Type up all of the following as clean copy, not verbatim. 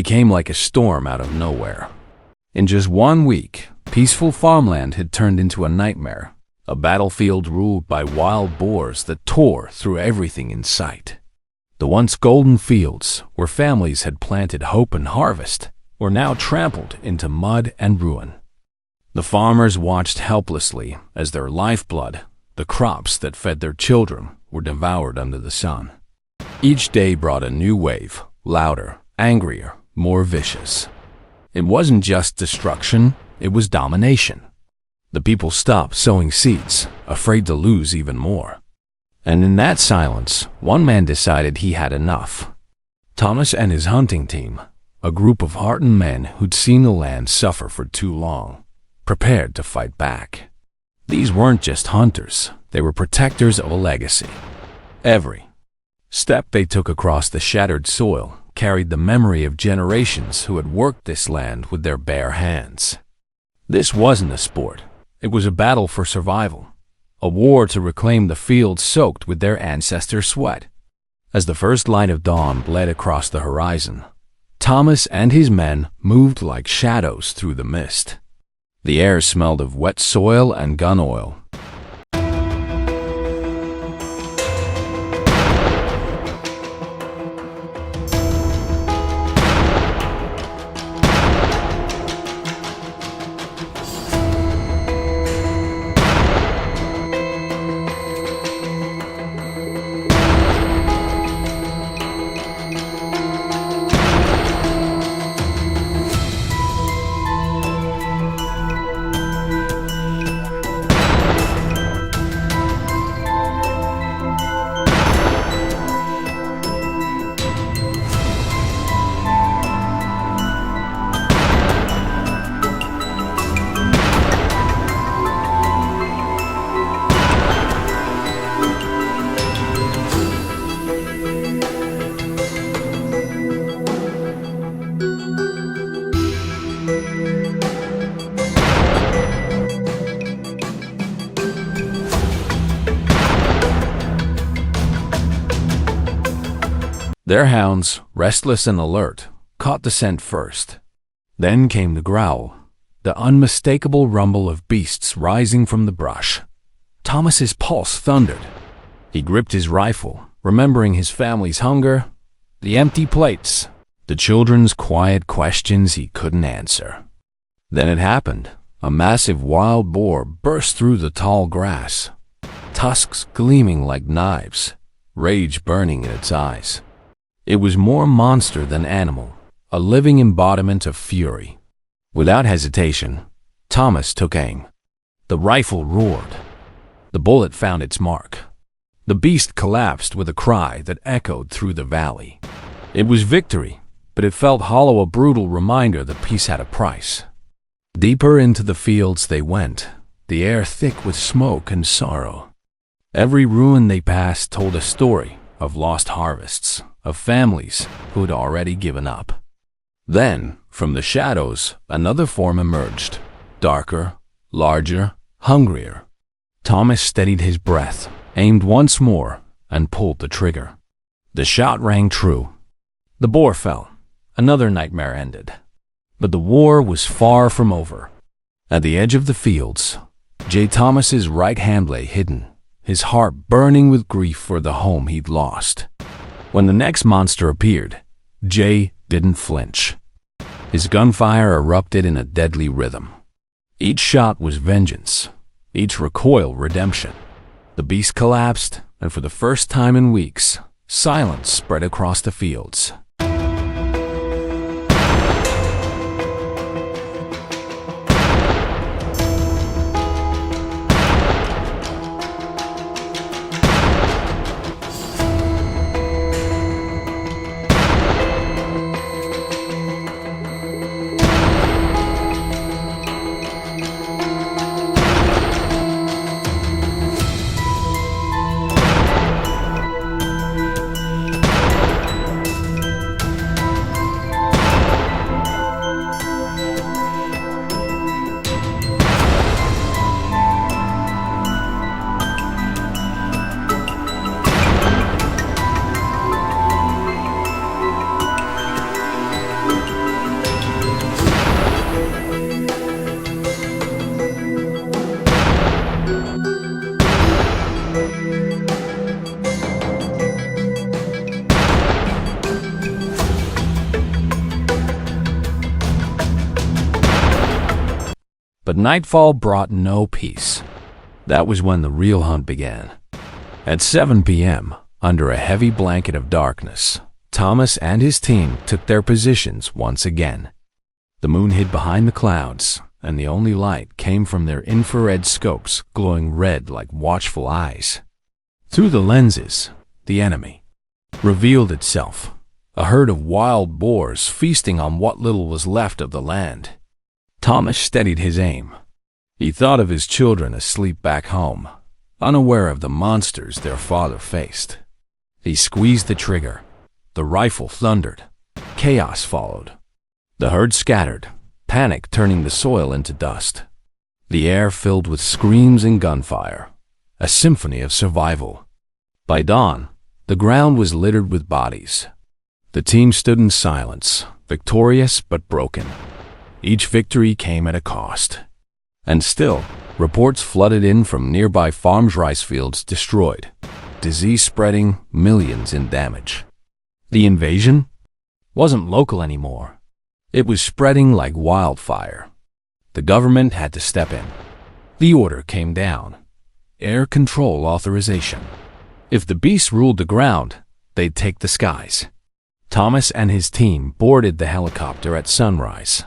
They came like a storm out of nowhere. In just 1 week, peaceful farmland had turned into a nightmare, a battlefield ruled by wild boars that tore through everything in sight. The once golden fields, where families had planted hope and harvest, were now trampled into mud and ruin. The farmers watched helplessly as their lifeblood, the crops that fed their children, were devoured under the sun. Each day brought a new wave, louder, angrier, more vicious. It wasn't just destruction, it was domination. The people stopped sowing seeds, afraid to lose even more. And in that silence, one man decided he had enough. Thomas and his hunting team, a group of hardened men who'd seen the land suffer for too long, prepared to fight back. These weren't just hunters, they were protectors of a legacy. Every step they took across the shattered soil carried the memory of generations who had worked this land with their bare hands. This wasn't a sport, it was a battle for survival, a war to reclaim the fields soaked with their ancestors' sweat. As the first light of dawn bled across the horizon, Thomas and his men moved like shadows through the mist. The air smelled of wet soil and gun oil. Their hounds, restless and alert, caught the scent first. Then came the growl, the unmistakable rumble of beasts rising from the brush. Thomas's pulse thundered. He gripped his rifle, remembering his family's hunger, the empty plates, the children's quiet questions he couldn't answer. Then it happened. A massive wild boar burst through the tall grass, tusks gleaming like knives, rage burning in its eyes. It was more monster than animal, a living embodiment of fury. Without hesitation, Thomas took aim. The rifle roared. The bullet found its mark. The beast collapsed with a cry that echoed through the valley. It was victory, but it felt hollow, a brutal reminder that peace had a price. Deeper into the fields they went, the air thick with smoke and sorrow. Every ruin they passed told a story of lost harvests, of families who had already given up. Then, from the shadows, another form emerged, darker, larger, hungrier. Thomas steadied his breath, aimed once more, and pulled the trigger. The shot rang true. The boar fell. Another nightmare ended. But the war was far from over. At the edge of the fields, J. Thomas's right hand lay hidden, his heart burning with grief for the home he'd lost. When the next monster appeared, Jay didn't flinch. His gunfire erupted in a deadly rhythm. Each shot was vengeance, each recoil redemption. The beast collapsed, and for the first time in weeks, silence spread across the fields. But nightfall brought no peace. That was when the real hunt began. At 7 p.m., under a heavy blanket of darkness, Thomas and his team took their positions once again. The moon hid behind the clouds, and the only light came from their infrared scopes glowing red like watchful eyes. Through the lenses, the enemy revealed itself, a herd of wild boars feasting on what little was left of the land. Thomas steadied his aim. He thought of his children asleep back home, unaware of the monsters their father faced. He squeezed the trigger. The rifle thundered. Chaos followed. The herd scattered, panic turning the soil into dust. The air filled with screams and gunfire, a symphony of survival. By dawn, the ground was littered with bodies. The team stood in silence, victorious but broken. Each victory came at a cost. And still, reports flooded in from nearby farms' rice fields destroyed, disease spreading, millions in damage. The invasion wasn't local anymore. It was spreading like wildfire. The government had to step in. The order came down. Air control authorization. If the beasts ruled the ground, they'd take the skies. Thomas and his team boarded the helicopter at sunrise,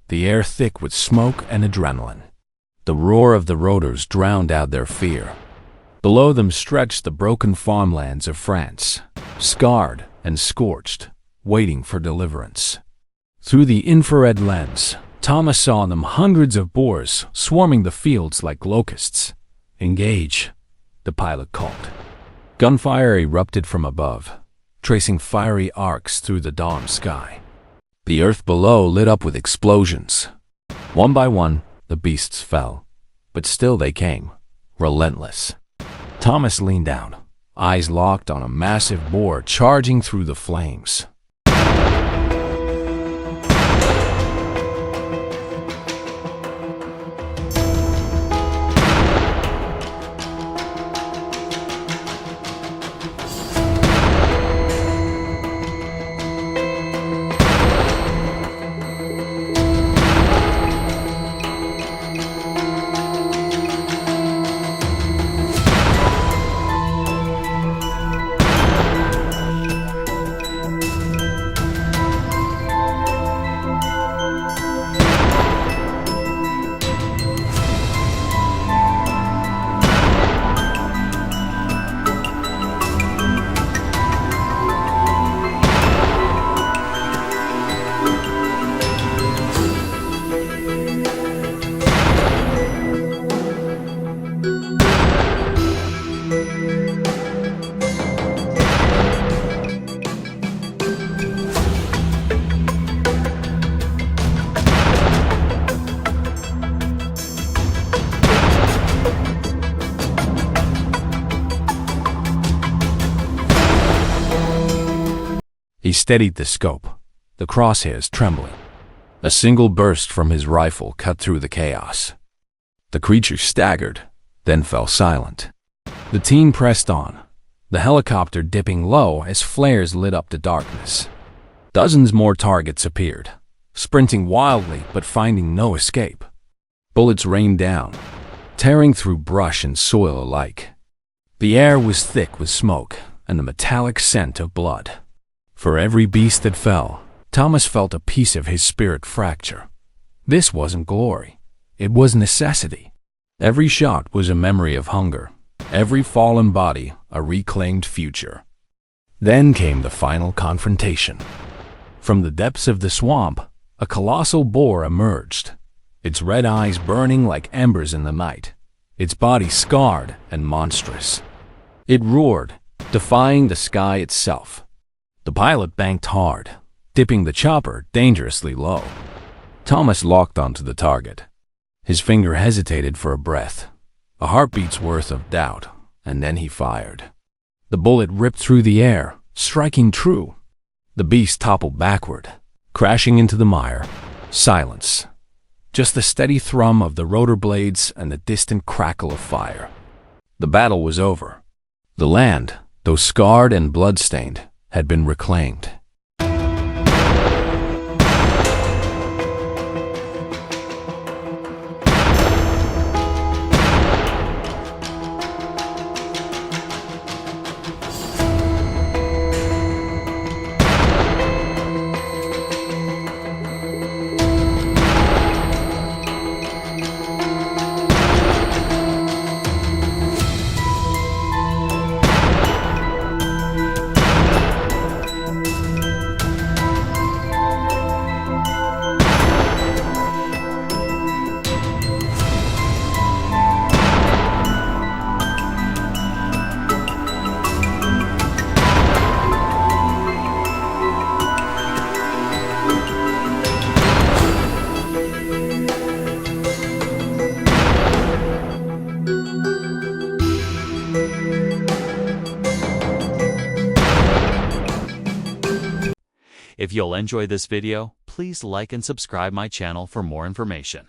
the air thick with smoke and adrenaline. The roar of the rotors drowned out their fear. Below them stretched the broken farmlands of France, scarred and scorched, waiting for deliverance. Through the infrared lens, Thomas saw in them hundreds of boars swarming the fields like locusts. "Engage," the pilot called. Gunfire erupted from above, tracing fiery arcs through the dawn sky. The earth below lit up with explosions. One by one, the beasts fell, but still they came, relentless. Thomas leaned down, eyes locked on a massive boar charging through the flames. He steadied the scope, the crosshairs trembling. A single burst from his rifle cut through the chaos. The creature staggered, then fell silent. The team pressed on, the helicopter dipping low as flares lit up the darkness. Dozens more targets appeared, sprinting wildly but finding no escape. Bullets rained down, tearing through brush and soil alike. The air was thick with smoke and the metallic scent of blood. For every beast that fell, Thomas felt a piece of his spirit fracture. This wasn't glory. It was necessity. Every shot was a memory of hunger. Every fallen body, a reclaimed future. Then came the final confrontation. From the depths of the swamp, a colossal boar emerged, its red eyes burning like embers in the night, its body scarred and monstrous. It roared, defying the sky itself. The pilot banked hard, dipping the chopper dangerously low. Thomas locked onto the target. His finger hesitated for a breath, a heartbeat's worth of doubt, and then he fired. The bullet ripped through the air, striking true. The beast toppled backward, crashing into the mire. Silence. Just the steady thrum of the rotor blades and the distant crackle of fire. The battle was over. The land, though scarred and blood-stained, had been reclaimed. If you'll enjoy this video, please like and subscribe my channel for more information.